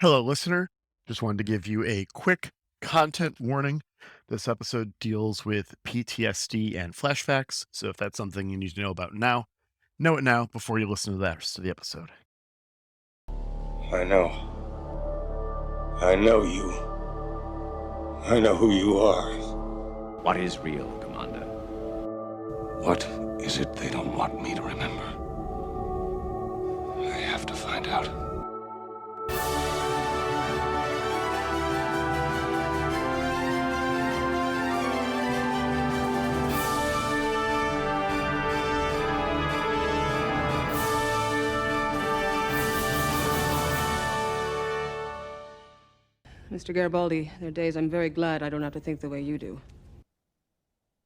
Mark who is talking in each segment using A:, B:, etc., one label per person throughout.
A: Hello, listener. Just wanted to give you a quick content warning. This episode deals with PTSD and flashbacks. So if that's something you need to know about now, know it now before you listen to the rest of the episode.
B: I know. I know you. I know who you are.
C: What is real, Commander?
B: What is it they don't want me to remember? I have to find out.
D: Mr. Garibaldi, there are days I'm very glad I don't have to think the way you do.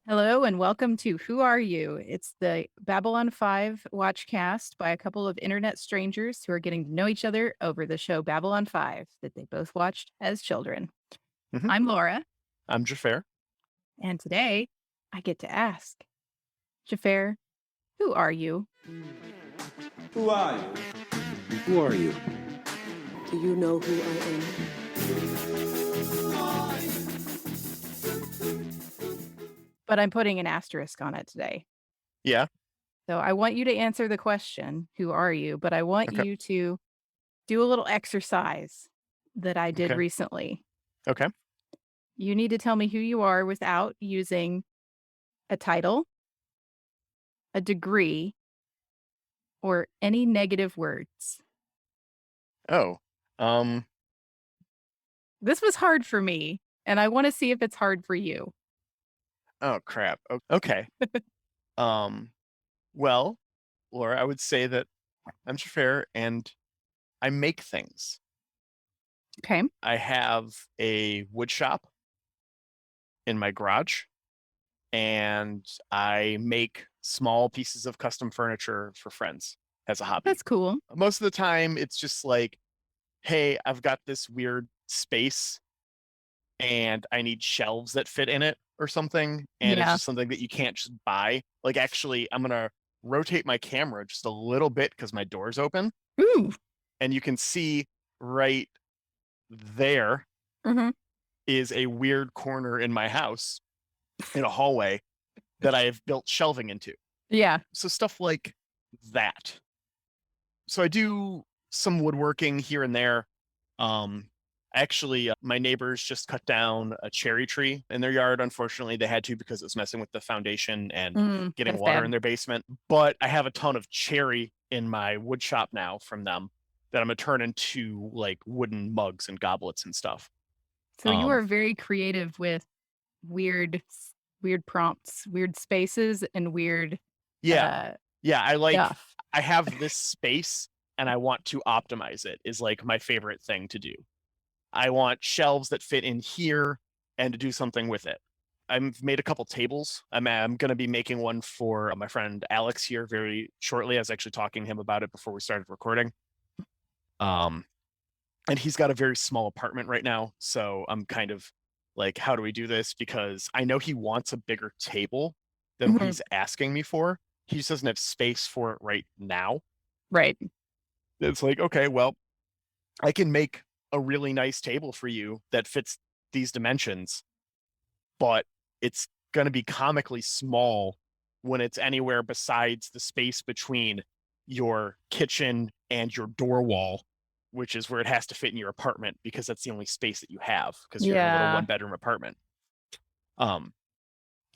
E: Hello and welcome to Who Are You? It's the Babylon 5 watchcast by a couple of internet strangers who are getting to know each other over the show Babylon 5 that they both watched as children.
A: Mhm.
E: I'm Laura,
A: I'm Xhafer.
E: and today I get to ask, Xhafer, who are you?
F: Who are you?
C: Who are you?
D: Do you know who I am?
E: But I'm putting an asterisk on it today.
A: Yeah.
E: So I want you to answer the question, who are you? But I want
A: Okay.
E: you to do a little exercise that I did
A: Okay.
E: recently.
A: Okay.
E: You need to tell me who you are without using a title, a degree, or any negative words.
A: Oh,
E: This was hard for me, and I want to see if it's hard for you.
A: oh crap. Okay. Um, well, Laura, I would say that I'm Xhafer and I make things.
E: Okay.
A: I have a wood shop in my garage, and I make small pieces of custom furniture for friends as a hobby.
E: That's cool.
A: Most of the time, it's just like, hey, I've got this weird space and I need shelves that fit in it or something. And it's
E: Yeah.
A: just something that you can't just buy. Like, actually, I'm going to rotate my camera just a little bit because my door's open.
E: Ooh.
A: And you can see right there
E: Mm-hmm.
A: is a weird corner in my house in a hallway that I have built shelving into.
E: Yeah.
A: So stuff like that. So I do some woodworking here and there. Actually, my neighbors just cut down a cherry tree in their yard. Unfortunately, they had to because it was messing with the foundation and getting
E: That's
A: water
E: bad.
A: in their basement. But I have a ton of cherry in my wood shop now from them that I'm gonna turn into like wooden mugs and goblets and stuff.
E: So you
A: Um,
E: are very creative with weird prompts, weird spaces, and weird
A: yeah, yeah.
E: stuff.
A: I have this space and I want to optimize it is like my favorite thing to do. I want shelves that fit in here and to do something with it. I've made a couple tables. I'm going to be making one for my friend Alex here very shortly. I was actually talking to him about it before we started recording. And he's got a very small apartment right now. So I'm kind of like, how do we do this? Because I know he wants a bigger table than what
E: Mhm.
A: he's asking me for. He just doesn't have space for it right now.
E: Right.
A: It's like, okay, well, I can make a really nice table for you that fits these dimensions, but it's going to be comically small when it's anywhere besides the space between your kitchen and your door wall, which is where it has to fit in your apartment because that's the only space that you have because you're in a little
E: Yeah.
A: 1-bedroom apartment.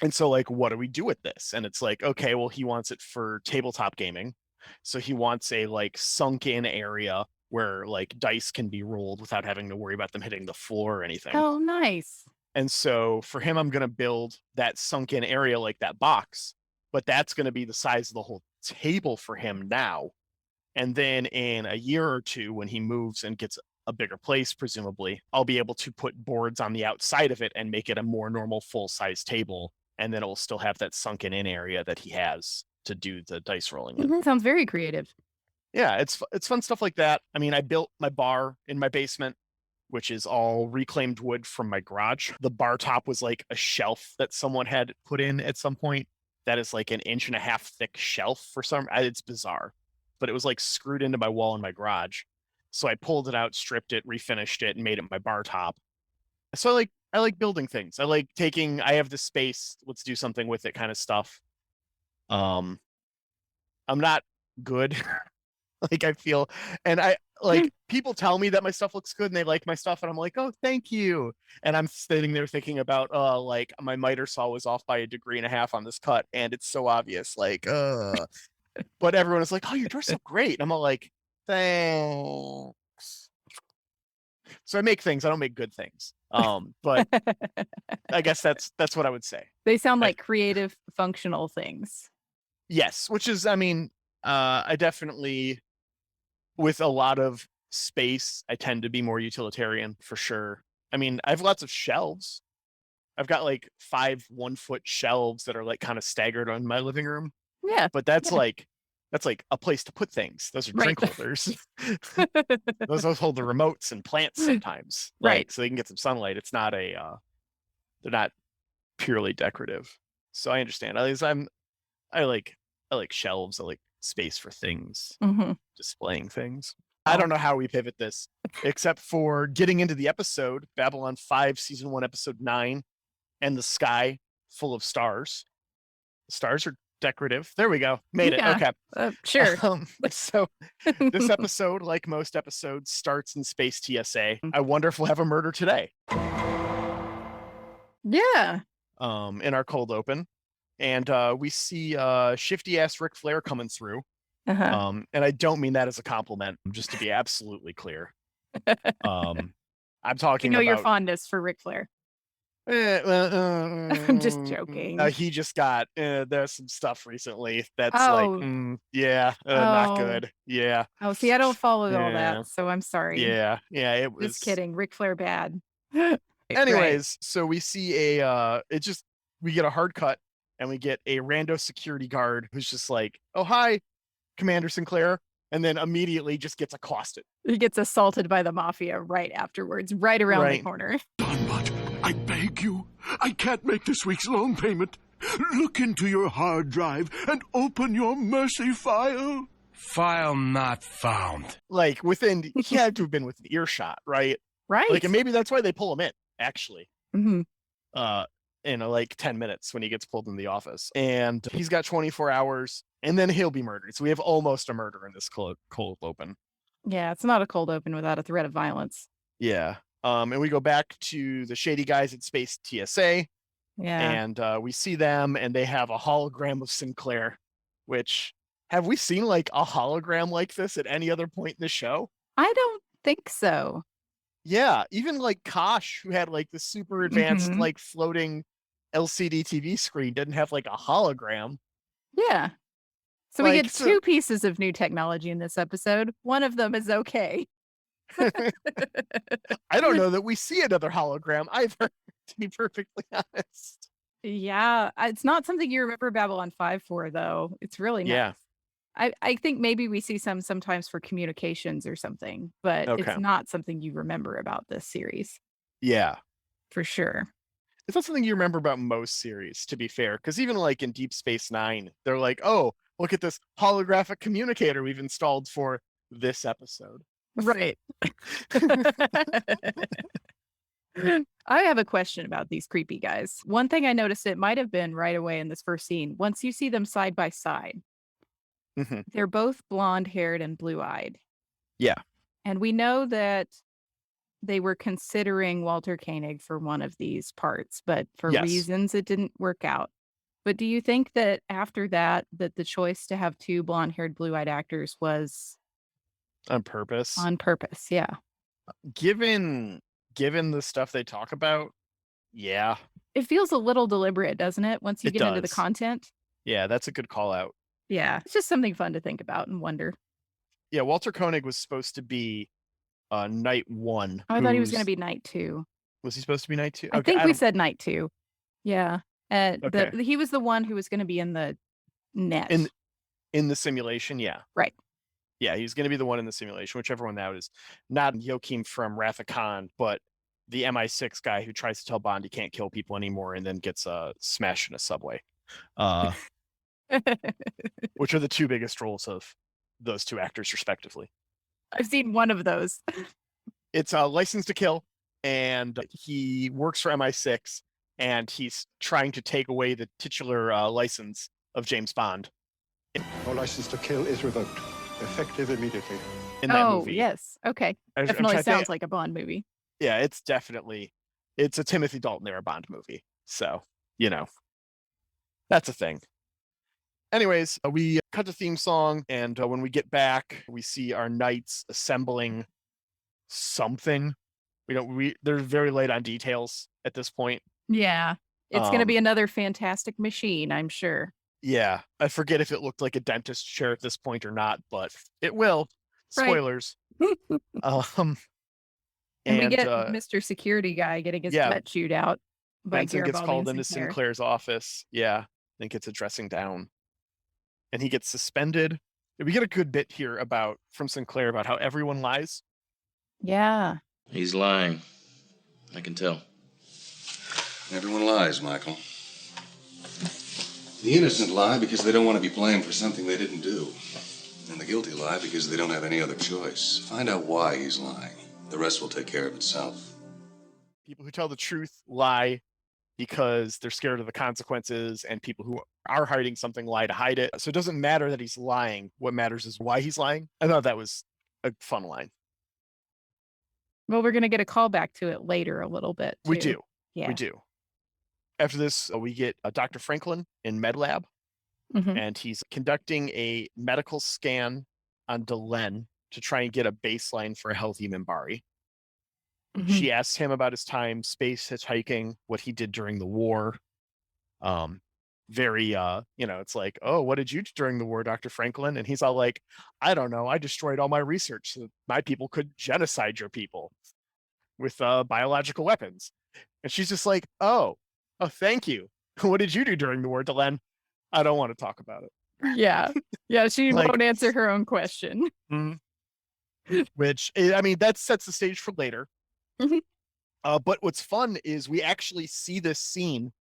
A: And so like, what do we do with this? And it's like, okay, well, he wants it for tabletop gaming. So he wants a like sunk in area where like dice can be rolled without having to worry about them hitting the floor or anything.
E: Oh, nice.
A: And so for him, I'm going to build that sunk in area like that box, but that's going to be the size of the whole table for him now. And then in a year or two, when he moves and gets a bigger place, presumably, I'll be able to put boards on the outside of it and make it a more normal full size table. And then it'll still have that sunken in area that he has to do the dice rolling in.
E: Sounds very creative.
A: Yeah, it's fun stuff like that. I mean, I built my bar in my basement, which is all reclaimed wood from my garage. The bar top was like a shelf that someone had put in at some point. That is like an 1.5 inch thick shelf for some. It's bizarre, but it was like screwed into my wall in my garage. So I pulled it out, stripped it, refinished it, and made it my bar top. So I like building things. I like I have this space, let's do something with it kind of stuff. I'm not good. Like I feel, and I like people tell me that my stuff looks good and they like my stuff, and I'm like, oh, thank you. And I'm sitting there thinking about, like my miter saw was off by 1.5 degrees on this cut, and it's so obvious, like, but everyone is like, oh, your door's so great. And I'm all like, thanks. So I make things. I don't make good things. But I guess that's what I would say.
E: They sound like creative, functional things.
A: Yes, which is, I mean, I definitely, with a lot of space, I tend to be more utilitarian for sure. I mean, I have lots of shelves. I've got like 5 1-foot shelves that are like kind of staggered on my living room.
E: Yeah.
A: But that's like a place to put things. Those are drink holders. Those hold the remotes and plants sometimes.
E: Right.
A: Like, so they can get some sunlight. It's not they're not purely decorative. So I understand. At least I like shelves. I like space for things, displaying things. I don't know how we pivot this, except for getting into the episode, Babylon 5, Season 1, Episode 9, and the sky full of stars. The stars are decorative. There we go. Made it. Okay.
E: Sure.
A: So this episode, like most episodes, starts in Space TSA. I wonder if we'll have a murder today.
E: Yeah.
A: In our cold open. And we see shifty ass Ric Flair coming through. And I don't mean that as a compliment, just to be absolutely clear. I'm talking about
E: your fondness for Ric Flair. I'm just joking.
A: He just got there's some stuff recently that's
E: not
A: good. Yeah.
E: Oh, see, I don't follow all that, so I'm sorry.
A: Yeah, it was.
E: Just kidding. Ric Flair bad.
A: Anyways, so we see we get a hard cut and we get a rando security guard who's just like, oh, hi, Commander Sinclair. And then immediately just gets accosted.
E: He gets assaulted by the mafia right afterwards, right around the corner.
G: Donbot, I beg you. I can't make this week's loan payment. Look into your hard drive and open your mercy file.
B: File not found.
A: Like he had to have been within earshot, right?
E: Right.
A: Like, and maybe that's why they pull him in, actually.
E: Mm-hmm.
A: In like 10 minutes when he gets pulled in the office. And he's got 24 hours and then he'll be murdered. So we have almost a murder in this cold open.
E: Yeah, it's not a cold open without a threat of violence.
A: Yeah. And we go back to the shady guys at Space TSA.
E: Yeah.
A: And we see them and they have a hologram of Sinclair, which, have we seen like a hologram like this at any other point in the show?
E: I don't think so.
A: Yeah, even like Kosh, who had like the super advanced like floating LCD TV screen, didn't have like a hologram.
E: Yeah. So we get 2 pieces of new technology in this episode. One of them is okay.
A: I don't know that we see another hologram either, to be perfectly honest.
E: Yeah, it's not something you remember Babylon 5 for, though. It's really not.
A: Yeah.
E: I think maybe we see some sometimes for communications or something, but it's not something you remember about this series.
A: Yeah.
E: For sure.
A: It's not something you remember about most series, to be fair, because even like in Deep Space Nine, they're like, oh, look at this holographic communicator we've installed for this episode.
E: Right. I have a question about these creepy guys. One thing I noticed, it might have been right away in this first scene. Once you see them side by side, they're both blonde-haired and blue-eyed.
A: Yeah.
E: And we know that they were considering Walter Koenig for one of these parts, but for reasons it didn't work out. But do you think that after that the choice to have 2 blonde-haired, blue-eyed actors was
A: on purpose?
E: On purpose, yeah.
A: Given the stuff they talk about, yeah.
E: It feels a little deliberate, doesn't it? Once you get into the content.
A: Yeah, that's a good call out.
E: Yeah, it's just something fun to think about and wonder.
A: Yeah, Walter Koenig was supposed to be Night 1.
E: I thought he was going to be Night 2.
A: Was he supposed to be Night 2?
E: I think we said Night 2. Yeah. He was the one who was going to be in the net.
A: In the simulation, yeah.
E: Right.
A: Yeah, he's going to be the one in the simulation, whichever one that is. Not Joachim from Wrath of Khan, but the MI6 guy who tries to tell Bond he can't kill people anymore and then gets smashed in a subway. Which are the 2 biggest roles of those 2 actors, respectively.
E: I've seen one of those.
A: It's a License to Kill, and he works for MI6, and he's trying to take away the titular license of James Bond
H: No license to kill is revoked. Effective immediately.
A: in that
E: Oh,
A: movie.
E: yes. Okay.
A: I'm
E: Definitely
A: trying to think-
E: sounds like a Bond movie.
A: Yeah, it's a Timothy Dalton era Bond movie. So, that's a thing. Anyways, we cut the theme song, and when we get back, we see our knights assembling something. They're very late on details at this point.
E: Yeah. It's going to
A: Um,
E: be another fantastic machine, I'm sure.
A: Yeah, I forget if it looked like a dentist chair at this point or not, but it will.
E: Right.
A: Spoilers.
E: And we get Mr. Security Guy getting his
A: yeah,
E: butt chewed out by
A: Benson gets
E: Garibaldi
A: called
E: and
A: into
E: Sinclair.
A: Sinclair's office. Yeah, and gets a dressing down. And he gets suspended. We get a good bit here from Sinclair about how everyone lies.
E: Yeah.
C: He's lying. I can tell.
B: Everyone lies, Michael. The innocent lie because they don't want to be blamed for something they didn't do. And the guilty lie because they don't have any other choice. Find out why he's lying. The rest will take care of itself.
A: People who tell the truth lie because they're scared of the consequences, and people who are hiding something lie to hide it. So it doesn't matter that he's lying. What matters is why he's lying. I thought that was a fun line.
E: Well, we're going to get a callback to it later a little bit.
A: We
E: too.
A: do.
E: Yeah.
A: We do. After this, we get Dr. Franklin in Med Lab,
E: Mhm.
A: and he's conducting a medical scan on Delenn to try and get a baseline for a healthy Minbari.
E: Mhm.
A: She asks him about his time space hitchhiking, what he did during the war. Very, it's like, oh, what did you do during the war, Dr. Franklin? And he's all like, I don't know. I destroyed all my research so that my people could genocide your people with biological weapons. And she's just like, oh, thank you. What did you do during the war, Delenn? I don't want to talk about it.
E: Yeah. Yeah. She
A: Like-
E: won't answer her own question.
A: Which, I mean, that sets the stage for later.
E: Mhm.
A: But what's fun is we actually see this scene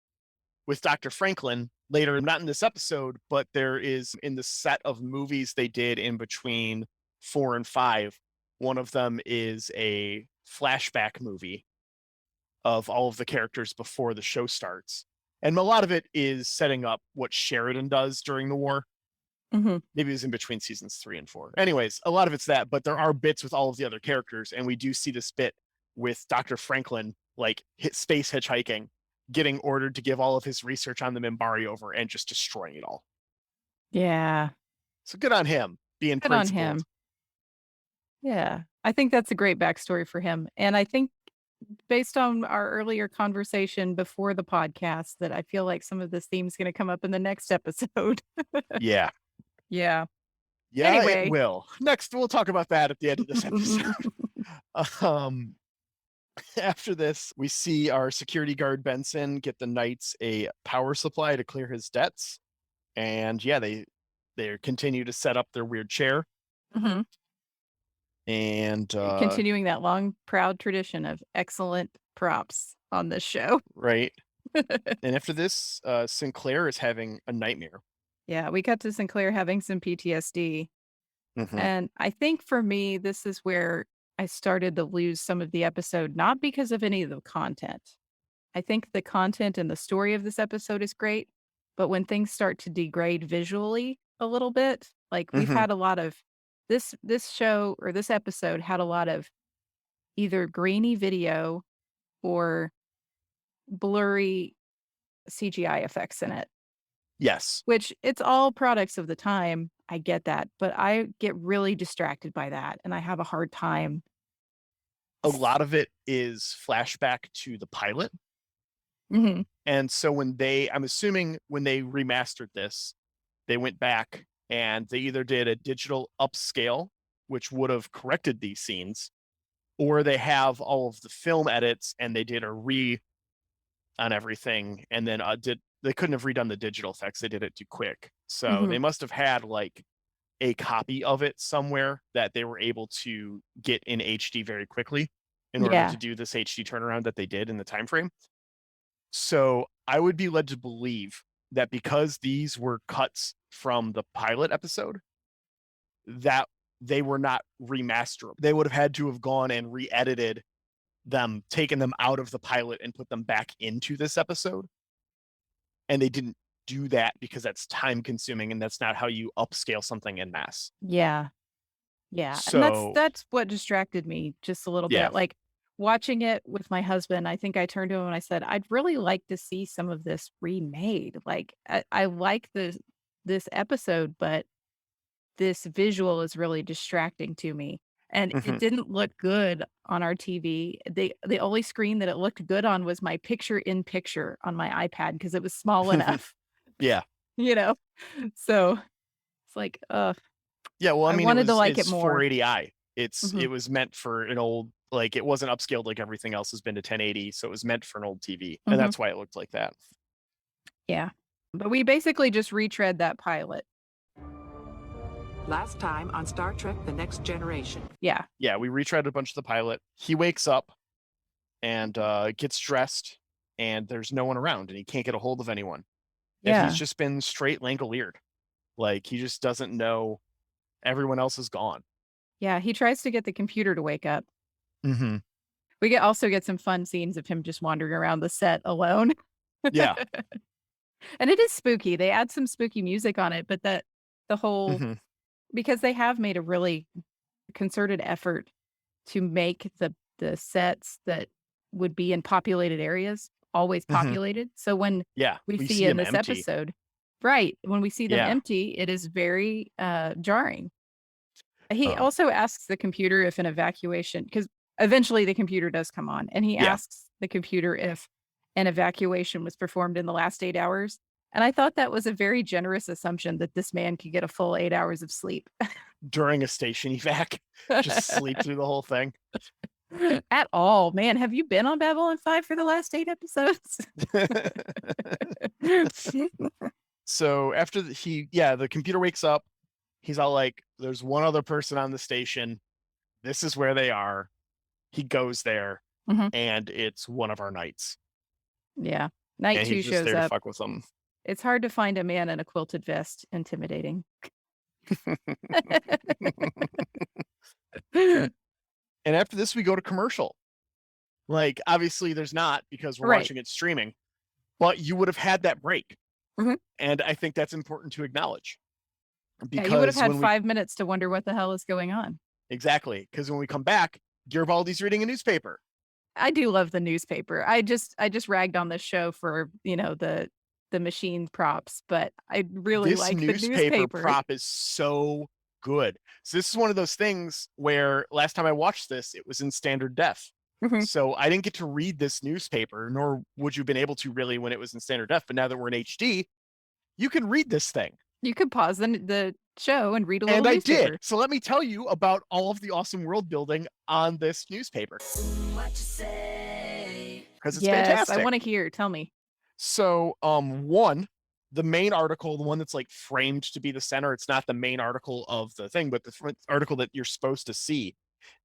A: with Dr. Franklin later, not in this episode, but there is in the set of movies they did in between 4 and 5. One of them is a flashback movie of all of the characters before the show starts. And a lot of it is setting up what Sheridan does during the war.
E: Mhm.
A: Maybe it was in between seasons 3 and 4. Anyways, a lot of it's that, but there are bits with all of the other characters. And we do see this bit with Dr. Franklin, like space hitchhiking, getting ordered to give all of his research on the Minbari over and just destroying it all.
E: Yeah.
A: So good on him being
E: Good on
A: principled.
E: him. Yeah. I think that's a great backstory for him. And I think based on our earlier conversation before the podcast that I feel like some of this theme's going to come up in the next episode.
A: Yeah.
E: Yeah.
A: Yeah,
E: Anyway.
A: it will. Next, we'll talk about that at the end of this episode. After this, we see our security guard Benson get the knights a power supply to clear his debts. And yeah, they continue to set up their weird chair.
E: Mhm.
A: And
E: Continuing that long, proud tradition of excellent props on this show.
A: right. And after this, Sinclair is having a nightmare.
E: Yeah, we cut to Sinclair having some PTSD.
A: Mhm.
E: And I think for me, this is where I started to lose some of the episode, not because of any of the content. I think the content and the story of this episode is great, but when things start to degrade visually a little bit, like we've
A: Mhm.
E: had a lot of this show or this episode had a lot of either grainy video or blurry CGI effects in it,
A: Yes.
E: which it's all products of the time. I get that, but I get really distracted by that and I have a hard time.
A: A lot of it is flashback to the pilot.
E: Mhm.
A: And so I'm assuming when they remastered this, they went back and they either did a digital upscale, which would have corrected these scenes, or they have all of the film edits and they did a on everything. And then they couldn't have redone the digital effects. They did it too quick. So
E: Mhm.
A: they must have had like a copy of it somewhere that they were able to get in HD very quickly in order
E: Yeah.
A: to do this HD turnaround that they did in the time frame. So I would be led to believe that because these were cuts from the pilot episode, that they were not remasterable. They would have had to have gone and re-edited them, taken them out of the pilot and put them back into this episode. And they didn't do that because that's time consuming and that's not how you upscale something en masse.
E: Yeah. Yeah.
A: So
E: And that's what distracted me just a little
A: Yeah.
E: bit. Like watching it with my husband, I think I turned to him and I said, I'd really like to see some of this remade. Like I like this episode, but this visual is really distracting to me. And it
A: Mhm.
E: didn't look good on our TV. The only screen that it looked good on was my picture in picture on my iPad because it was small enough,
A: Yeah.
E: you know? So it's like,
A: Yeah, well, I
E: I
A: mean,
E: wanted to like it
A: it's
E: more.
A: 480i. It
E: Mhm.
A: was meant for an old, like, it wasn't upscaled like everything else has been to 1080, so it was meant for an old TV, and
E: Mhm.
A: that's why it looked like that.
E: Yeah. But we basically just retread that pilot.
I: Last time on Star Trek The Next Generation.
E: Yeah.
A: Yeah, we retread a bunch of the pilot. He wakes up and gets dressed, and there's no one around, and he can't get a hold of anyone. And
E: Yeah.
A: he's just been straight Langolired. Like, he just doesn't know. Everyone else is gone.
E: Yeah. He tries to get the computer to wake up.
A: Mm-hmm.
E: We also get some fun scenes of him just wandering around the set alone.
A: Yeah.
E: And it is spooky. They add some spooky music on it, but the whole
A: Mhm.
E: because they have made a really concerted effort to make the sets that would be in populated areas always
A: Mhm.
E: populated. So when
A: Yeah,
E: we
A: we
E: see
A: see
E: in
A: 'em
E: this
A: empty.
E: episode, right, when we see them
A: Yeah.
E: empty, it is very jarring. He
A: Um,
E: also asks the computer if an evacuation, because eventually the computer does come on, and he
A: Yeah.
E: asks the computer if an evacuation was performed in the last 8 hours. And I thought that was a very generous assumption that this man could get a full 8 hours of sleep.
A: During a station evac, just sleep through the whole thing.
E: At all. Man, have you been on Babylon 5 for the last 8 episodes?
A: So after the computer wakes up, he's all like, there's one other person on the station. This is where they are. He goes there,
E: Mhm.
A: and it's one of our knights.
E: Yeah. Night
A: And
E: 2
A: he's just
E: shows
A: there to
E: up.
A: fuck with them.
E: It's hard to find a man in a quilted vest intimidating.
A: And after this, we go to commercial. Like, obviously, there's not because we're
E: Right.
A: watching it streaming, but you would have had that break.
E: Mhm.
A: And I think that's important to acknowledge.
E: Yeah, you would have
A: Because
E: had
A: when
E: 5 minutes to wonder what the hell is going on.
A: Exactly. Because when we come back, Garibaldi's reading a newspaper.
E: I do love the newspaper. I just ragged on this show for, the machine props, but I really
A: This
E: like the
A: newspaper
E: newspaper.
A: prop is so good. So this is one of those things where last time I watched this, it was in standard def.
E: Mhm.
A: So I didn't get to read this newspaper, nor would you have been able to really when it was in standard def. But now that we're in HD, you can read this thing.
E: You could pause the show and read a little
A: And I
E: newspaper.
A: did. So let me tell you about all of the awesome world building on this newspaper. Because it's
E: Yes,
A: fantastic.
E: I want to hear. Tell me.
A: So, one, the main article, the one that's like framed to be the center, it's not the main article of the thing, but the article that you're supposed to see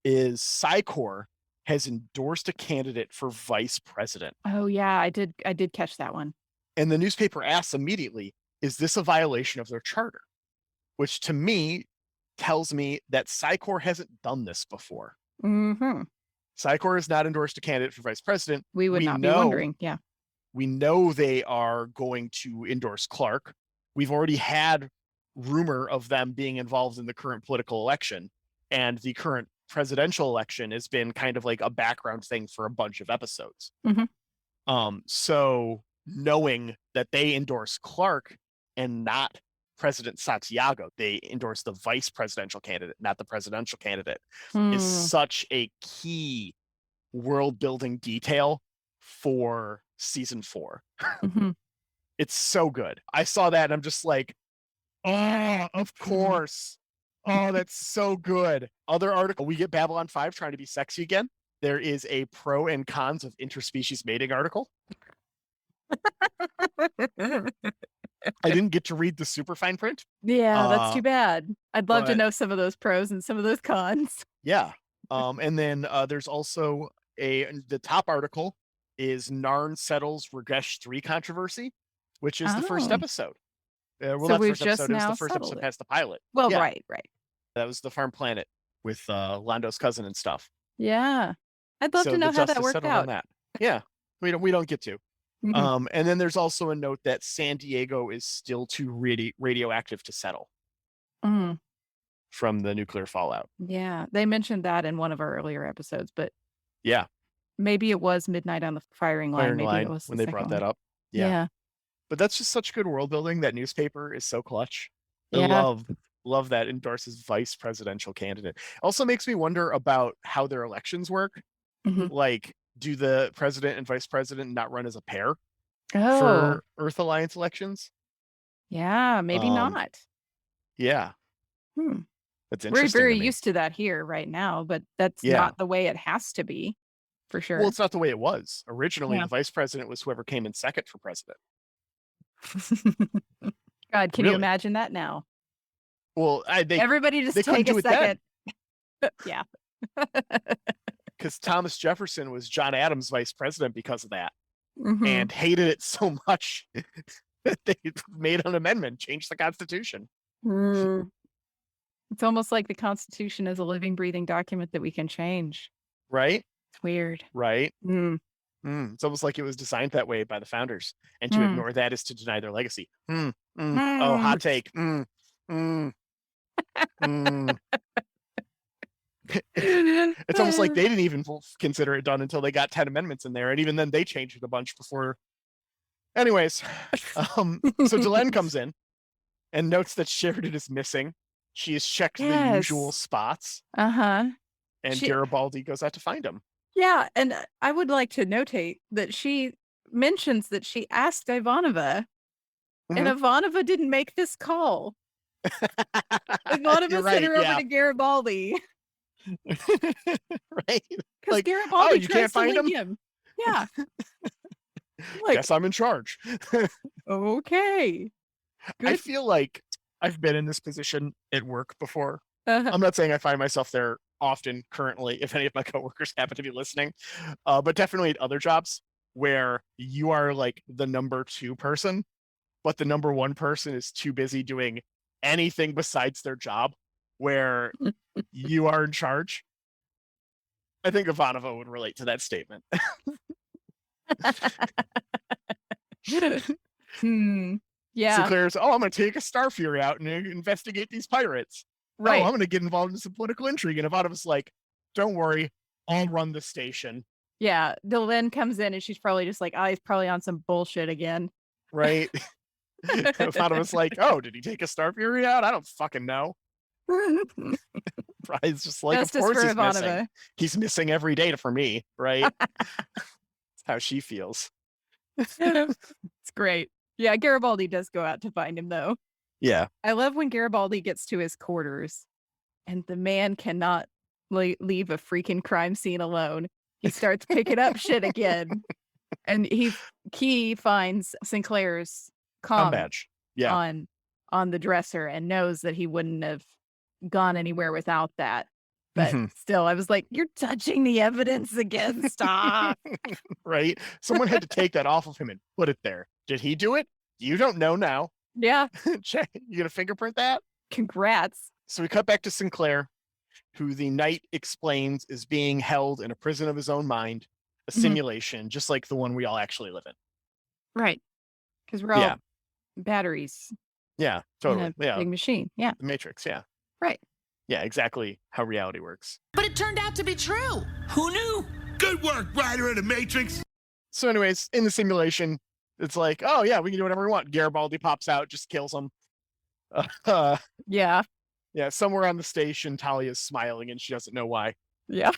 A: is Psycor has endorsed a candidate for vice president.
E: Oh yeah, I did catch that one.
A: And the newspaper asks immediately, is this a violation of their charter? Which to me tells me that Psycor hasn't done this before.
E: Mhm.
A: Psycor has not endorsed a candidate for vice president.
E: We would not be wondering. Yeah.
A: We know they are going to endorse Clark. We've already had rumor of them being involved in the current political election, and the current presidential election has been kind of like a background thing for a bunch of episodes.
E: Mhm.
A: So knowing that they endorse Clark and not President Santiago, they endorse the vice presidential candidate, not the presidential candidate, is
E: Hmm.
A: such a key world building detail for season 4.
E: Mhm.
A: It's so good. I saw that and I'm just like, oh, of course. Oh, that's so good. Other article, we get Babylon 5 trying to be sexy again. There is a pro and cons of interspecies mating article. I didn't get to read the super fine print.
E: Yeah, that's too bad. I'd love to
A: but-
E: know some of those pros and some of those cons.
A: Yeah. And then there's also the top article is Narn settles Ragesh 3 controversy, which is the first
E: Oh.
A: episode. Well,
E: So
A: not the
E: we've
A: first
E: just
A: episode, it was
E: now
A: the first
E: settled
A: episode
E: it.
A: past the pilot.
E: Well,
A: Yeah.
E: right.
A: That was the farm planet with Lando's cousin and stuff.
E: Yeah. I'd love
A: So
E: to know
A: the
E: how
A: dust
E: that
A: is
E: worked
A: settled on
E: out.
A: that. Yeah, we don't get to.
E: Mhm.
A: And then there's also a note that San Diego is still too radioactive to settle
E: Mm.
A: from the nuclear fallout.
E: Yeah. They mentioned that in one of our earlier episodes, but
A: Yeah,
E: maybe it was Midnight on the Firing Line.
A: firing
E: Maybe it
A: line
E: was
A: when
E: the
A: they
E: second
A: brought
E: one.
A: that up. Yeah.
E: Yeah.
A: But that's just such good world building. That newspaper is so clutch. I
E: Yeah.
A: love that endorses vice presidential candidate. Also makes me wonder about how their elections work.
E: Mhm.
A: Like, do the president and vice president not run as a pair
E: Oh,
A: for Earth Alliance elections?
E: yeah. Maybe
A: Um,
E: not.
A: Yeah,
E: Hmm.
A: that's
E: We're
A: interesting
E: very
A: to me.
E: used to that here right now, but that's
A: Yeah.
E: not the way it has to be, for sure.
A: Well, it's not the way it was. Originally,
E: Yeah.
A: the vice president was whoever came in second for president.
E: God, can you
A: Really?
E: imagine that now?
A: Well,
E: Everybody just
A: they couldn't
E: take a
A: do it then.
E: second. Yeah.
A: Because Thomas Jefferson was John Adams' vice president because of that,
E: Mhm.
A: and hated it so much that they made an amendment, changed the Constitution.
E: Mm. It's almost like the Constitution is a living, breathing document that we can change.
A: Right?
E: It's weird.
A: Right?
E: Mm.
A: It's almost like it was designed that way by the founders, and to
E: Mm.
A: ignore that is to deny their legacy. Oh,
E: Mm.
A: hot take. It's almost like they didn't even consider it done until they got 10 amendments in there, and even then they changed it a bunch before. Anyways, so Delenn comes in and notes that Sheridan is missing. She has checked the usual
E: Yes.
A: spots,
E: Uh-huh.
A: and
E: She-
A: Garibaldi goes out to find him.
E: Yeah, and I would like to notate that she mentions that she asked Ivanova, and Ivanova didn't make this call. Ivanova
A: You're
E: sent her
A: right, yeah.
E: over to Garibaldi.
A: Right?
E: Because
A: Like,
E: Garibaldi
A: oh, you can't
E: tries to
A: find
E: link
A: him?
E: Yeah. Like,
A: Guess I'm in charge.
E: okay.
A: I
E: Good.
A: feel like I've been in this position at work before.
E: Uh-huh.
A: I'm not saying I find myself there often currently, if any of my coworkers happen to be listening, but definitely at other jobs where you are like the number 2 person, but the number 1 person is too busy doing anything besides their job, where you are in charge. I think Ivanova would relate to that statement.
E: Yeah.
A: Sinclair's, I'm going to take a Star Fury out and investigate these pirates.
E: Right.
A: Oh, I'm going to get involved in some political intrigue. And Ivanova's like, don't worry, I'll run the station.
E: Yeah. Delenn comes in and she's probably just like, oh, he's probably on some bullshit again.
A: Right? Ivanova's like, oh, did he take a Star Fury out? I don't fucking know. Brian's just like,
E: Justice
A: of course
E: for
A: he's
E: Ivanova.
A: missing. He's missing every day for me, right? That's how she feels.
E: It's great. Yeah, Garibaldi does go out to find him, though.
A: Yeah.
E: I love when Garibaldi gets to his quarters and the man cannot leave a freaking crime scene alone. He starts picking up shit again. And he finds Sinclair's comm
A: badge. Yeah.
E: on the dresser and knows that he wouldn't have gone anywhere without that. But still, I was like, you're touching the evidence again. Stop.
A: Right? Someone had to take that off of him and put it there. Did he do it? You don't know now.
E: Yeah.
A: Check. You gonna fingerprint that?
E: Congrats.
A: So we cut back to Sinclair, who the knight explains is being held in a prison of his own mind, a simulation, just like the one we all actually live in.
E: Right. Because we're all batteries.
A: Yeah, totally.
E: In a
A: Yeah.
E: big machine. Yeah.
A: The Matrix, yeah.
E: Right.
A: Yeah, exactly how reality works.
I: But it turned out to be true. Who knew?
G: Good work, Rider of the Matrix.
A: So anyways, in the simulation, it's like, oh yeah, we can do whatever we want. Garibaldi pops out, just kills him.
E: Yeah.
A: Yeah, somewhere on the station, Talia's smiling and she doesn't know why.
E: Yeah.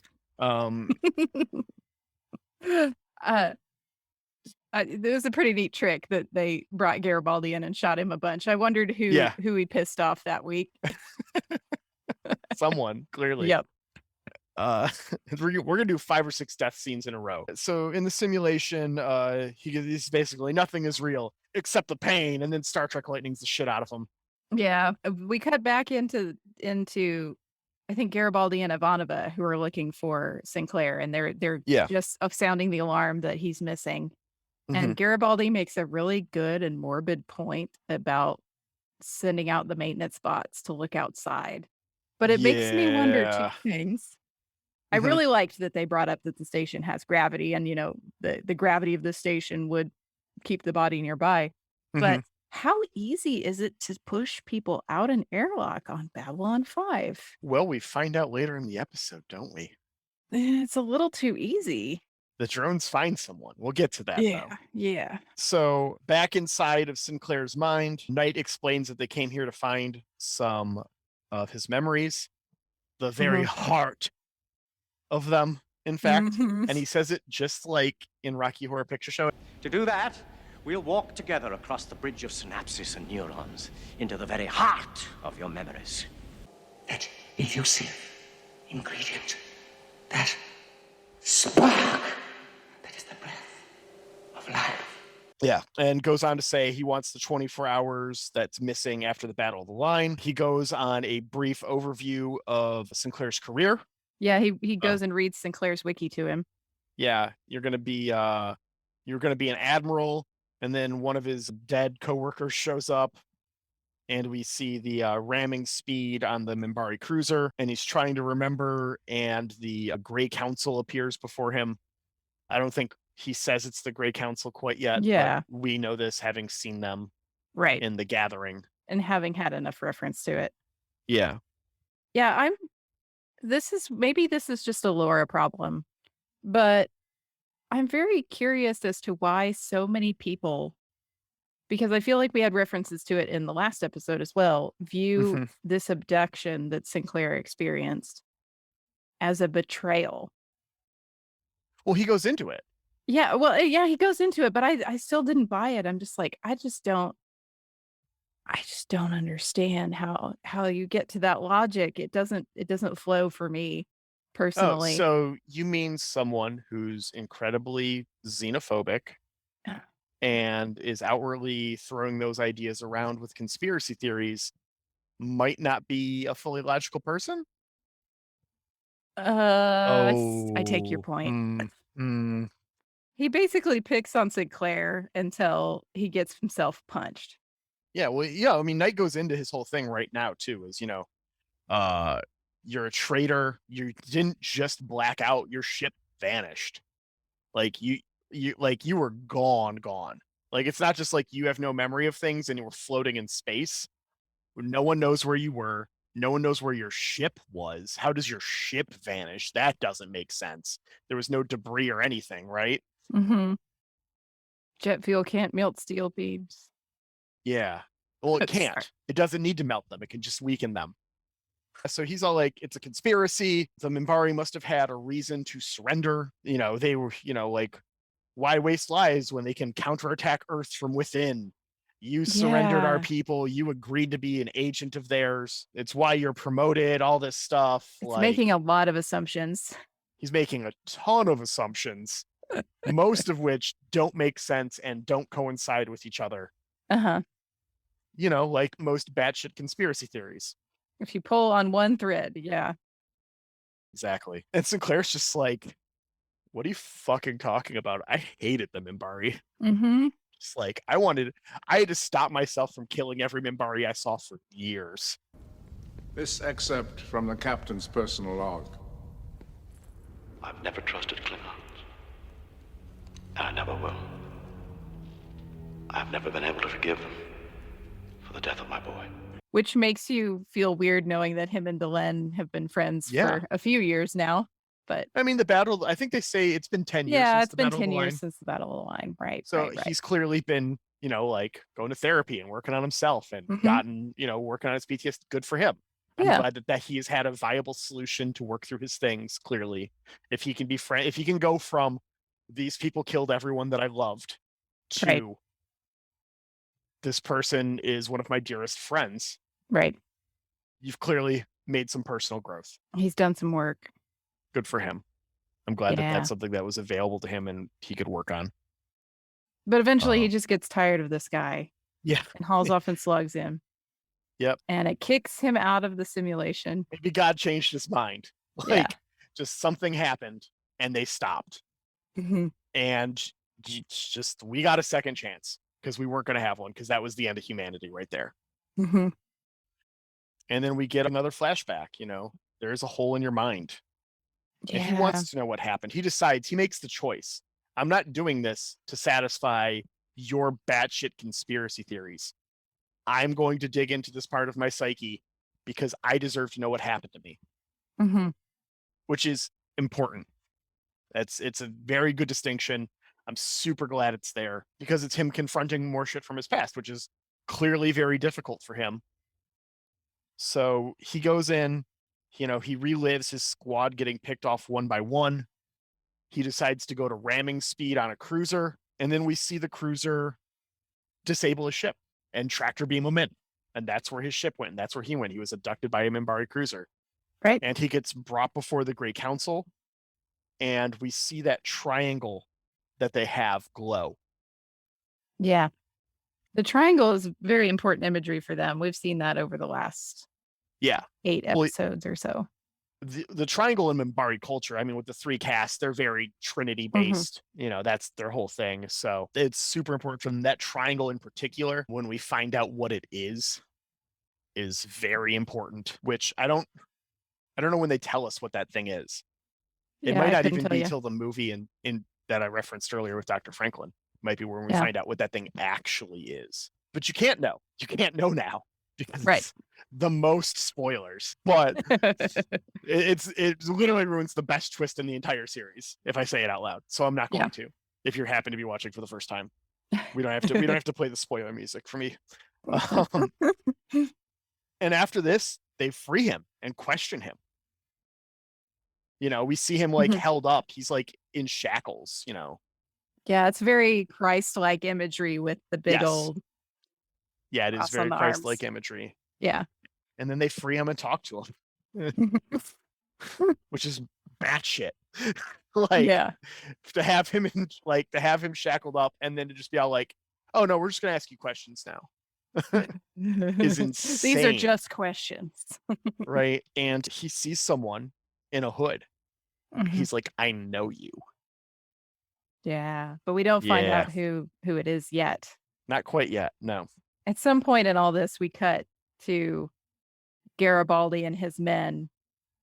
E: It was a pretty neat trick that they brought Garibaldi in and shot him a bunch. I wondered who he pissed off that week.
A: Someone, clearly.
E: Yep.
A: We're gonna do 5 or 6 death scenes in a row. So in the simulation, he's basically nothing is real except the pain, and then Star Trek lightnings the shit out of him.
E: Yeah, we cut back into I think Garibaldi and Ivanova, who are looking for Sinclair, and they're just sounding the alarm that he's missing. And Garibaldi makes a really good and morbid point about sending out the maintenance bots to look outside. But it makes me wonder two
A: Yeah.
E: things. I
A: Mhm.
E: really liked that they brought up that the station has gravity and, the gravity of the station would keep the body nearby. But
A: Mhm.
E: how easy is it to push people out an airlock on Babylon 5?
A: Well, we find out later in the episode, don't we?
E: It's a little too easy.
A: The drones find someone. We'll get to that, though.
E: Yeah.
A: So, back inside of Sinclair's mind, Knight explains that they came here to find some of his memories, the very heart of them, in fact.
E: Mhm.
A: And he says it just like in Rocky Horror Picture Show.
J: To do that, we'll walk together across the bridge of synapses and neurons into the very heart of your memories.
I: That elusive ingredient, that spark, that is the breath of life.
A: Yeah. And goes on to say he wants the 24 hours that's missing after the Battle of the Line. He goes on a brief overview of Sinclair's career.
E: Yeah, he goes and reads Sinclair's wiki to him.
A: Yeah, you're gonna be an admiral, and then one of his dead coworkers shows up, and we see the ramming speed on the Minbari cruiser, and he's trying to remember, and the Grey Council appears before him. I don't think he says it's the Grey Council quite yet.
E: Yeah.
A: But we know this having seen them
E: Right.
A: in The Gathering.
E: And having had enough reference to it.
A: Yeah.
E: Yeah, this is just a Laura problem, but I'm very curious as to why so many people, because I feel like we had references to it in the last episode as well, view this abduction that Sinclair experienced as a betrayal.
A: Well, he goes into it.
E: Yeah, well, yeah, he goes into it, but I still didn't buy it. I'm just like, I just don't understand how you get to that logic. It doesn't flow for me personally.
A: Oh, so you mean someone who's incredibly xenophobic and is outwardly throwing those ideas around with conspiracy theories might not be a fully logical person?
E: I take your point. He basically picks on Sinclair until he gets himself punched.
A: Yeah, well, yeah, I mean, Knight goes into his whole thing right now, too, is, you're a traitor. You didn't just black out. Your ship vanished. Like, you were gone. Like, it's not just like you have no memory of things and you were floating in space. No one knows where you were. No one knows where your ship was. How does your ship vanish? That doesn't make sense. There was no debris or anything, right?
E: Mm-hmm. Jet fuel can't melt steel beams.
A: Yeah. Well, it
E: Sorry.
A: can't. It doesn't need to melt them. It can just weaken them. So he's all like, it's a conspiracy. The Minbari must have had a reason to surrender. They were, like, why waste lives when they can counterattack Earth from within? You surrendered our people. You agreed to be an agent of theirs. It's why you're promoted, all this stuff.
E: It's making a lot of assumptions.
A: He's making a ton of assumptions, most of which don't make sense and don't coincide with each other.
E: Uh-huh.
A: Like most batshit conspiracy theories.
E: If you pull on one thread, yeah.
A: Exactly. And Sinclair's just like, what are you fucking talking about? I hated the Minbari.
E: Mm-hmm.
A: Just like, I had to stop myself from killing every Minbari I saw for years.
H: This excerpt from the captain's personal log.
K: I've never trusted Klingons. And I never will. I've never been able to forgive them for the death of my boy.
E: Which makes you feel weird knowing that him and Delenn have been friends for a few years now. But
A: I mean, I think they say it's been 10 years.
E: Yeah,
A: since
E: it's
A: the
E: been
A: Battle of
E: 10
A: the
E: years
A: Line.
E: since the Battle of the Line. Right.
A: So
E: right.
A: he's clearly been, like going to therapy and working on himself and gotten, working on his PTSD. Good for him. I'm glad that he has had a viable solution to work through his things. Clearly, if he can if he can go from these people killed everyone that I loved to this person is one of my dearest friends.
E: Right.
A: You've clearly made some personal growth.
E: He's done some work.
A: Good for him. I'm glad that that's something that was available to him and he could work on.
E: But eventually he just gets tired of this guy.
A: Yeah.
E: And hauls off and slugs him.
A: Yep.
E: And it kicks him out of the simulation.
A: Maybe God changed his mind. Just something happened and they stopped. And just, we got a second chance because we weren't going to have one because that was the end of humanity right there. And then we get another flashback, there's a hole in your mind.
E: Yeah.
A: And he wants to know what happened. He decides, he makes the choice. I'm not doing this to satisfy your batshit conspiracy theories. I'm going to dig into this part of my psyche because I deserve to know what happened to me,
E: Mm-hmm.
A: which is important. It's a very good distinction. I'm super glad it's there because it's him confronting more shit from his past, which is clearly very difficult for him. So he goes in, he relives his squad getting picked off one by one. He decides to go to ramming speed on a cruiser, and then we see the cruiser disable his ship and tractor beam him in. And that's where his ship went. And that's where he went. He was abducted by a Minbari cruiser.
E: Right.
A: And he gets brought before the Great Council, and we see that triangle that they have glow.
E: Yeah. The triangle is very important imagery for them. We've seen that over the last 8 episodes or so.
A: The triangle in Minbari culture, I mean, with the 3 casts, they're very Trinity based. That's their whole thing. So it's super important for them. That triangle in particular, when we find out what it is very important, which I don't know when they tell us what that thing is. It might not even be till the movie in that I referenced earlier with Dr. Franklin. It might be when we find out what that thing actually is. But you can't know. You can't know now because it's the most spoilers. But it literally ruins the best twist in the entire series if I say it out loud. So I'm not going to. If you happen to be watching for the first time, we don't have to play the spoiler music for me. And after this, they free him and question him. We see him held up. He's in shackles,
E: Yeah, it's very Christ-like imagery with the big old.
A: Yeah, it is very Christ-like imagery.
E: Yeah.
A: And then they free him and talk to him, which is batshit. To have him shackled up and then to just be all like, "Oh no, we're just gonna ask you questions now." Is insane.
E: These are just questions.
A: Right. And he sees someone in a hood. He's like, "I know you."
E: Yeah, but we don't find out who it is yet.
A: Not quite yet, no.
E: At some point in all this, we cut to Garibaldi and his men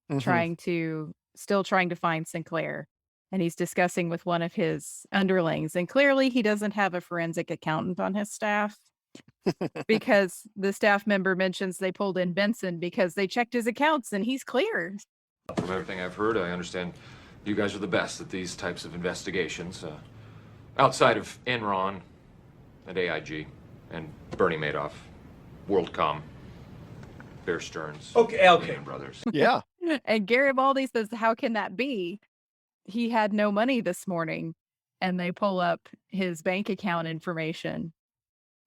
E: still trying to find Sinclair. And he's discussing with one of his underlings. And clearly he doesn't have a forensic accountant on his staff because the staff member mentions they pulled in Benson because they checked his accounts and he's clear.
L: From everything I've heard, I understand you guys are the best at these types of investigations. Outside of Enron at AIG and Bernie Madoff, WorldCom, Bear Stearns, Lehman Brothers.
A: Yeah.
E: And Garibaldi says, how can that be? He had no money this morning. And they pull up his bank account information.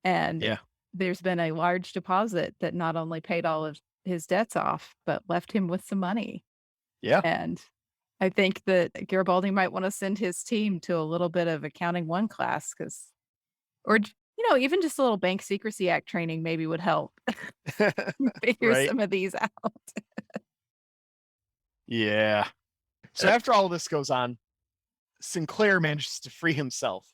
E: And there's been a large deposit that not only paid all of his debts off, but left him with some money.
A: Yeah.
E: And I think that Garibaldi might want to send his team to a little bit of Accounting 1 class or even just a little Bank Secrecy Act training maybe would help figure some of these out.
A: Yeah. So after all this goes on, Sinclair manages to free himself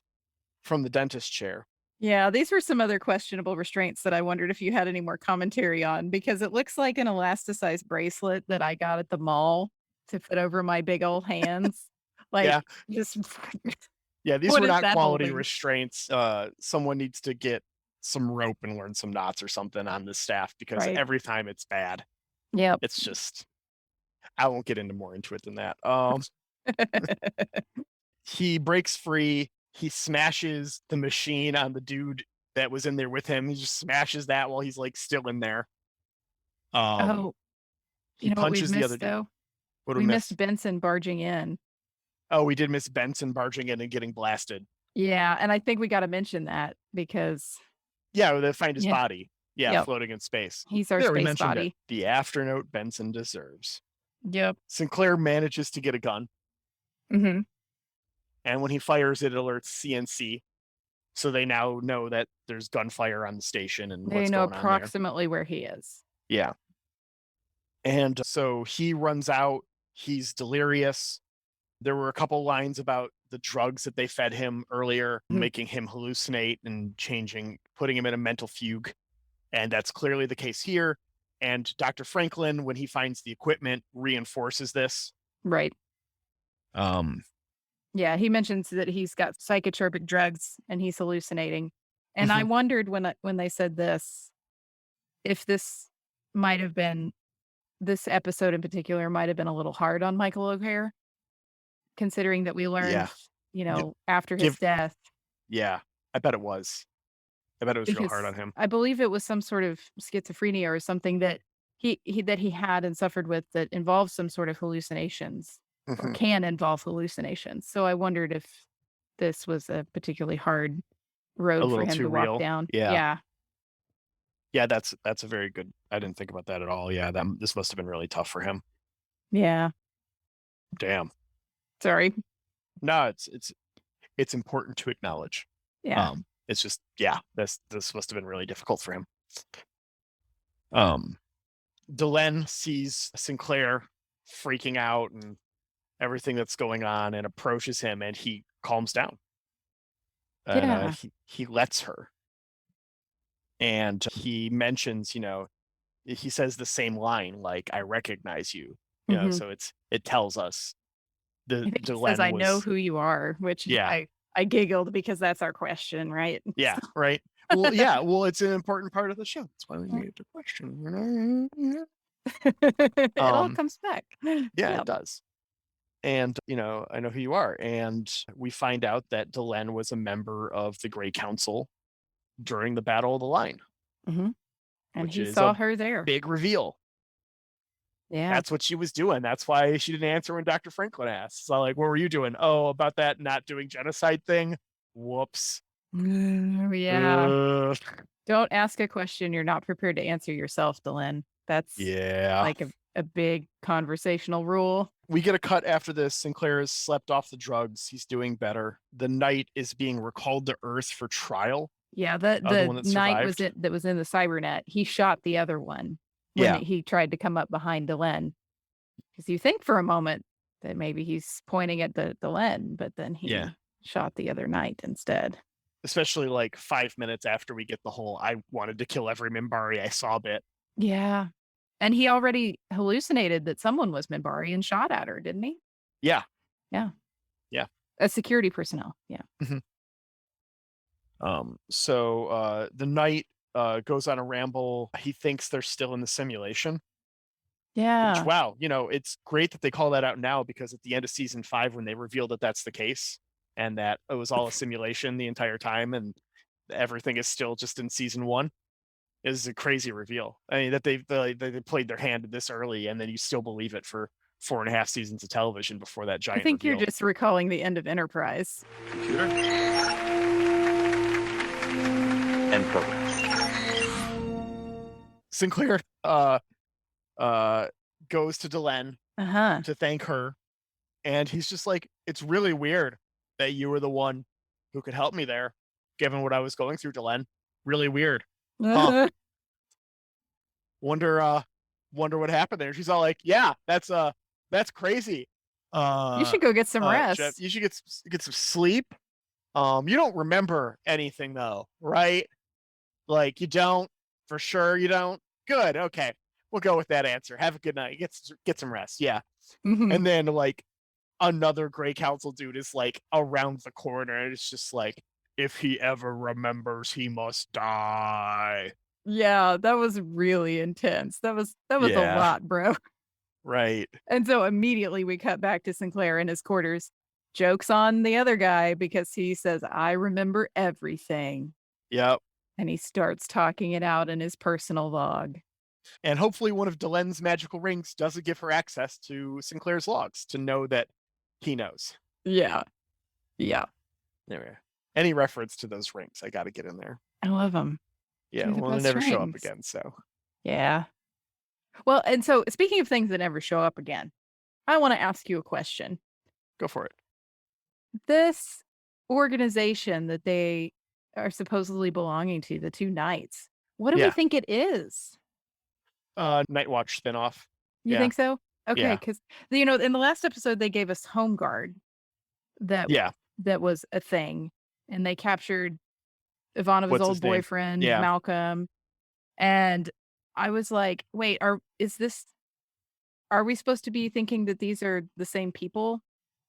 A: from the dentist chair.
E: Yeah, these were some other questionable restraints that I wondered if you had any more commentary on, because it looks like an elasticized bracelet that I got at the mall to fit over my big old hands. These
A: were not quality restraints. Someone needs to get some rope and learn some knots or something on this staff because every time it's bad.
E: Yeah.
A: It's just, I won't get more into it than that. He breaks free. He smashes the machine on the dude that was in there with him. He just smashes that while he's still in there. He punches the other dude.
E: We missed Benson barging in.
A: Oh, we did miss Benson barging in and getting blasted.
E: Yeah, and I think we got to mention that because...
A: Yeah, they find his body. Yeah, floating in space.
E: He's our space body.
A: The afternote Benson deserves.
E: Yep.
A: Sinclair manages to get a gun.
E: Mm-hmm.
A: And when he fires it, alerts CNC. So they now know that there's gunfire on the station and
E: they know approximately where he is.
A: Yeah. And so he runs out. He's delirious. There were a couple lines about the drugs that they fed him earlier, making him hallucinate and putting him in a mental fugue. And that's clearly the case here. And Dr. Franklin, when he finds the equipment, reinforces this.
E: Right. Yeah, he mentions that he's got psychotropic drugs and he's hallucinating. And I wondered when they said this, if this might have been, this episode in particular might have been a little hard on Michael O'Hare, considering that we learned, after his death.
A: Yeah, I bet it was. I bet it was real
E: Because
A: hard on him.
E: I believe it was some sort of schizophrenia or something that he had and suffered with that involves some sort of hallucinations or can involve hallucinations. So I wondered if this was a particularly hard road for him to walk down.
A: Yeah. Yeah, that's a very good. I didn't think about that at all. Yeah, this must have been really tough for him.
E: Yeah.
A: Damn.
E: Sorry.
A: No, it's important to acknowledge.
E: Yeah.
A: It's just, this must have been really difficult for him. Delenn sees Sinclair freaking out and everything that's going on and approaches him, and he calms down. And he lets her. And he mentions, he says the same line, like, I recognize you. You know, so it tells us Delenn
E: says, I know who you are, which I giggled because that's our question, right?
A: Yeah, right. Well, yeah, well, it's an important part of the show. That's why we made it a question.
E: It all comes back.
A: Yeah, it does. And, I know who you are. And we find out that Delenn was a member of the Grey Council during the Battle of the Line.
E: And he saw her there.
A: Big reveal.
E: Yeah.
A: That's what she was doing. That's why she didn't answer when Dr. Franklin asked. So, like, what were you doing? Oh, about that not doing genocide thing? Whoops.
E: Yeah. Don't ask a question you're not prepared to answer yourself, Delenn. That's like a big conversational rule.
A: We get a cut after this. Sinclair has slept off the drugs. He's doing better. The Knight is being recalled to Earth for trial.
E: Yeah, the Knight that was in the Cybernet. He shot the other one when he tried to come up behind Delenn. Because you think for a moment that maybe he's pointing at Delenn, but then he shot the other Knight instead.
A: Especially like 5 minutes after we get the whole I wanted to kill every Minbari I saw bit.
E: Yeah. And he already hallucinated that someone was Minbari and shot at her, didn't he?
A: Yeah.
E: Yeah.
A: Yeah.
E: As security personnel. Yeah.
A: So the Knight goes on a ramble. He thinks they're still in the simulation.
E: Yeah.
A: Which, wow, it's great that they call that out now, because at the end of season 5, when they revealed that that's the case and that it was all a simulation the entire time and everything is still just in season 1, is a crazy reveal. I mean, that they played their hand this early and then you still believe it for 4.5 seasons of television before that giant
E: I think
A: reveal.
E: you're just recalling the end of Enterprise.
K: Computer. End program.
A: Sinclair goes to Delenn to thank her, and he's just like, it's really weird that you were the one who could help me there, given what I was going through, Delenn. Really weird. Huh. Wonder what happened there. She's all like, yeah, that's crazy.
E: You should go get some rest.
A: Jeff, you should get some sleep. You don't remember anything though, right? Like, you don't, for sure you don't. Good. Okay. We'll go with that answer. Have a good night. Get some rest. Yeah. And then like another Grey Council dude is like around the corner, and it's just like, if he ever remembers, he must die.
E: Yeah, that was really intense. That was a lot, bro.
A: Right.
E: And so immediately we cut back to Sinclair in his quarters. Joke's on the other guy because he says, I remember everything.
A: Yep.
E: And he starts talking it out in his personal log.
A: And hopefully one of Delenn's magical rings doesn't give her access to Sinclair's logs to know that he knows.
E: Yeah. Yeah.
A: There we go. Any reference to those rings, I got to get in there.
E: I love them.
A: Yeah, well, they never show up again, so.
E: Yeah. Well, and so speaking of things that never show up again, I want to ask you a question.
A: Go for it.
E: This organization that they are supposedly belonging to, the two Knights, what do we think it is?
A: Night Watch spinoff.
E: You think so? Okay, because in the last episode they gave us Home Guard. That was a thing, and they captured Ivanova's old boyfriend, Malcolm, and I was like, wait, are we supposed to be thinking that these are the same people?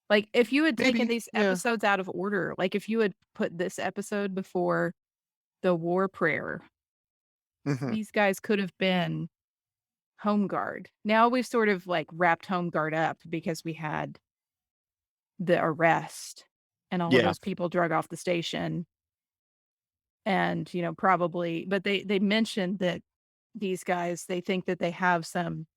E: Like, if you had taken
A: Maybe,
E: these
A: yeah.
E: episodes out of order, like if you had put this episode before the war prayer,
A: Mhm.
E: these guys could have been Home Guard. Now we've sort of like wrapped Home Guard up because we had the arrest and all of
A: Yeah.
E: those people drug off the station. And, probably, but they mentioned that these guys, they think that they have some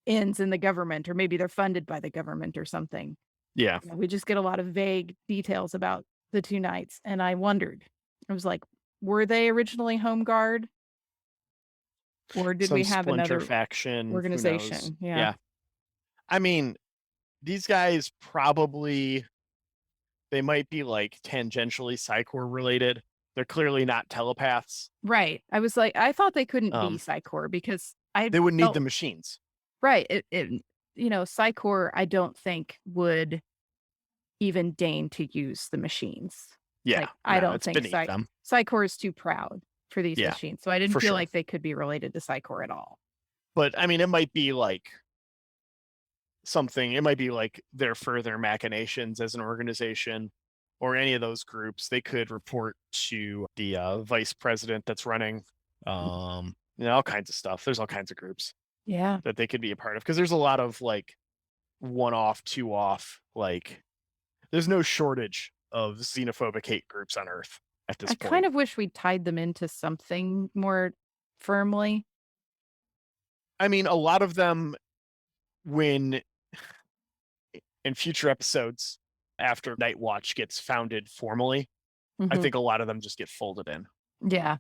E: ends in the government, or maybe they're funded by the government or something.
A: Yeah.
E: We just get a lot of vague details about the two knights. And I wondered, I was like, were they originally Home Guard? Or did
A: Some
E: we have
A: splinter
E: another
A: faction, who knows?
E: organization? Yeah.
A: Yeah. I mean, these guys probably, they might be like tangentially Psychor related. They're clearly not telepaths.
E: Right. I was like, I thought they couldn't be
A: Um,
E: Psychor because I
A: They would need the
E: felt
A: machines.
E: right. Psychor, I don't think would even deign to use the machines.
A: Yeah.
E: Like, I
A: no,
E: don't
A: it's
E: think
A: beneath them.
E: Psychor is too proud for these
A: Yeah,
E: machines. So I didn't
A: for
E: feel
A: sure.
E: like they could be related to Psychor at all.
A: But I mean, it might be like something, it might be like their further machinations as an organization or any of those groups. They could report to the vice president that's running, all kinds of stuff. There's all kinds of groups
E: Yeah.
A: that they could be a part of, because there's a lot of like one off, two off, like there's no shortage of xenophobic hate groups on Earth at this
E: I
A: point.
E: kind of wish we tied them into something more firmly.
A: I mean, a lot of them, when in future episodes after Night Watch gets founded formally, I
E: Mhm.
A: think a lot of them just get folded in.
E: Yeah.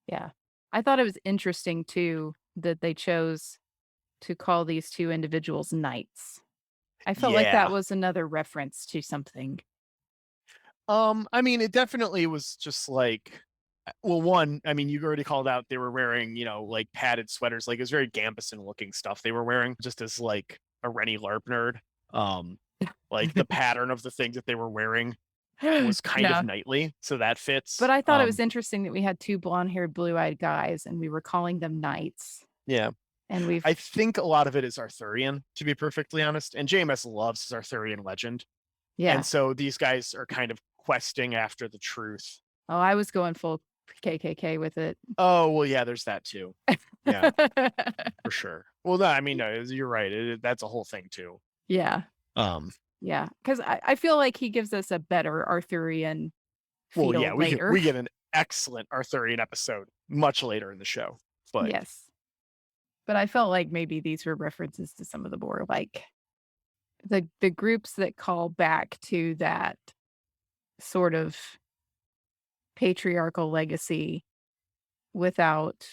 E: Yeah. I thought it was interesting too that they chose to call these two individuals knights. I felt like
A: Yeah.
E: that was another reference to something.
A: I mean, it definitely was just like, well, one, I mean, you already called out they were wearing, like padded sweaters. Like, it was very Gambison looking stuff they were wearing, just as like a Rennie LARP nerd. Like the pattern of the things that they were wearing was kind
E: Yeah.
A: of knightly, so that fits.
E: But I thought it was interesting that we had two blonde-haired, blue-eyed guys, and we were calling them knights.
A: Yeah.
E: And
A: I think a lot of it is Arthurian, to be perfectly honest. And JMS loves his Arthurian legend.
E: Yeah.
A: And so these guys are kind of questing after the truth.
E: Oh, I was going full KKK with it.
A: Oh, well, yeah, there's that too. Yeah, for sure. Well, no, I mean, no, you're right. That's a whole thing too.
E: Yeah.
A: Um,
E: Yeah. Because I feel like he gives us a better Arthurian feel
A: well, yeah,
E: later.
A: we get an excellent Arthurian episode much later in the show. But
E: Yes. But I felt like maybe these were references to some of the more like the groups that call back to that sort of patriarchal legacy without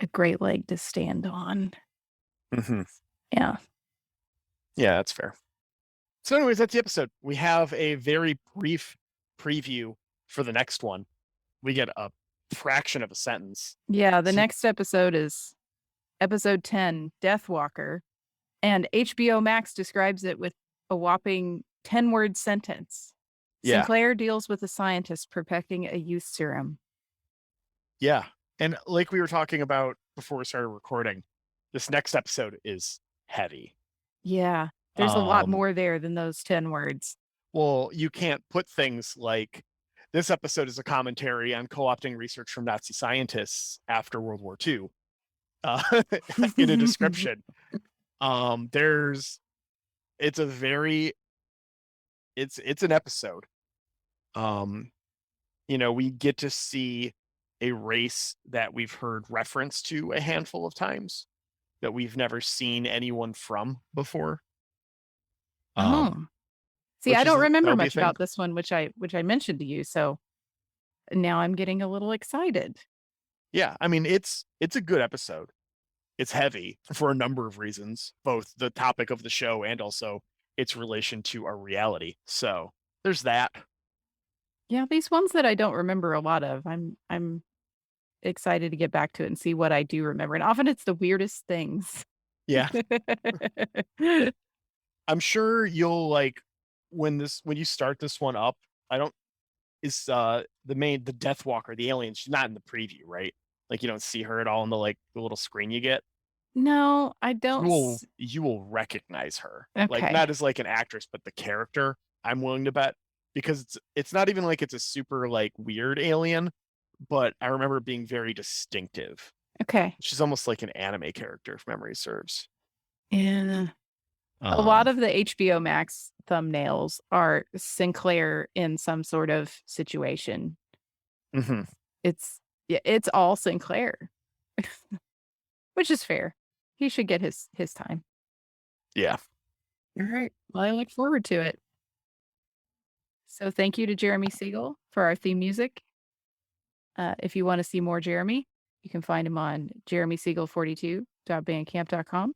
E: a great leg to stand on.
A: Mhm.
E: Yeah.
A: Yeah, that's fair. So anyways, that's the episode. We have a very brief preview for the next one. We get a fraction of a sentence.
E: Yeah, the next episode is episode 10, Deathwalker. And HBO Max describes it with a whopping 10-word sentence.
A: Yeah.
E: Sinclair deals with a scientist perfecting a youth serum.
A: Yeah. And like we were talking about before we started recording, this next episode is heavy.
E: Yeah. There's a lot more there than those 10 words.
A: Well, you can't put things like this episode is a commentary on co-opting research from Nazi scientists after World War II in a description. It's an episode. We get to see a race that we've heard reference to a handful of times that we've never seen anyone from before.
E: See, I don't remember
A: that'll be a
E: much
A: thing.
E: about this one, which I mentioned to you. So now I'm getting a little excited.
A: Yeah, I mean, it's a good episode. It's heavy for a number of reasons, both the topic of the show and also its relation to our reality. So there's that.
E: Yeah, these ones that I don't remember a lot of, I'm excited to get back to it and see what I do remember. And often it's the weirdest things.
A: Yeah. I'm sure you'll like when you start this one up, the Deathwalker, the alien, she's not in the preview, right? Like you don't see her at all in the little screen you get.
E: No, I don't.
A: You will recognize her. Like
E: Okay.
A: not as like an actress, but the character. I'm willing to bet because it's not even like it's a super like weird alien, but I remember it being very distinctive.
E: Okay.
A: She's almost like an anime character, if memory serves.
E: Yeah. A lot of the HBO Max thumbnails are Sinclair in some sort of situation.
A: Mm-hmm.
E: It's all Sinclair, which is fair. He should get his time.
A: Yeah.
E: All right. Well, I look forward to it. So thank you to Jeremy Siegel for our theme music. If you want to see more Jeremy, you can find him on jeremysiegel42.bandcamp.com.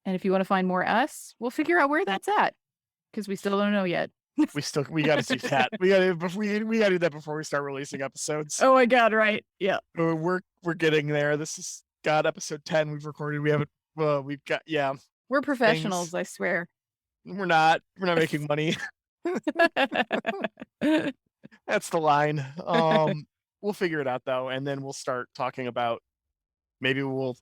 E: And if you want to find more us, we'll figure out where that's at because we still don't know yet.
A: We got to do that. We got to do that before we start releasing episodes.
E: Oh my God! Right? Yeah.
A: We're getting there. This is episode 10 we've recorded. We haven't. We've got
E: We're professionals.
A: things.
E: I swear.
A: We're not making money. That's the line. We'll figure it out though, and then we'll start talking about maybe we'll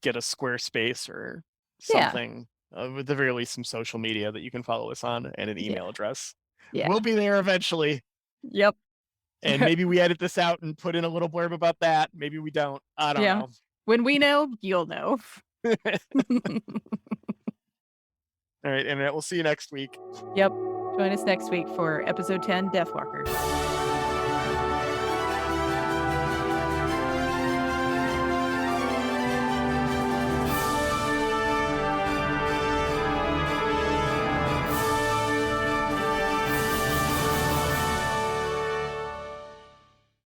A: get a Squarespace or something. With the very least, some social media that you can follow us on and an email address.
E: Yeah.
A: We'll be there eventually.
E: Yep.
A: And maybe we edit this out and put in a little blurb about that. Maybe we don't. I don't know.
E: When we know, you'll know.
A: All right, and we'll see you next week.
E: Yep. Join us next week for episode 10, Deathwalker.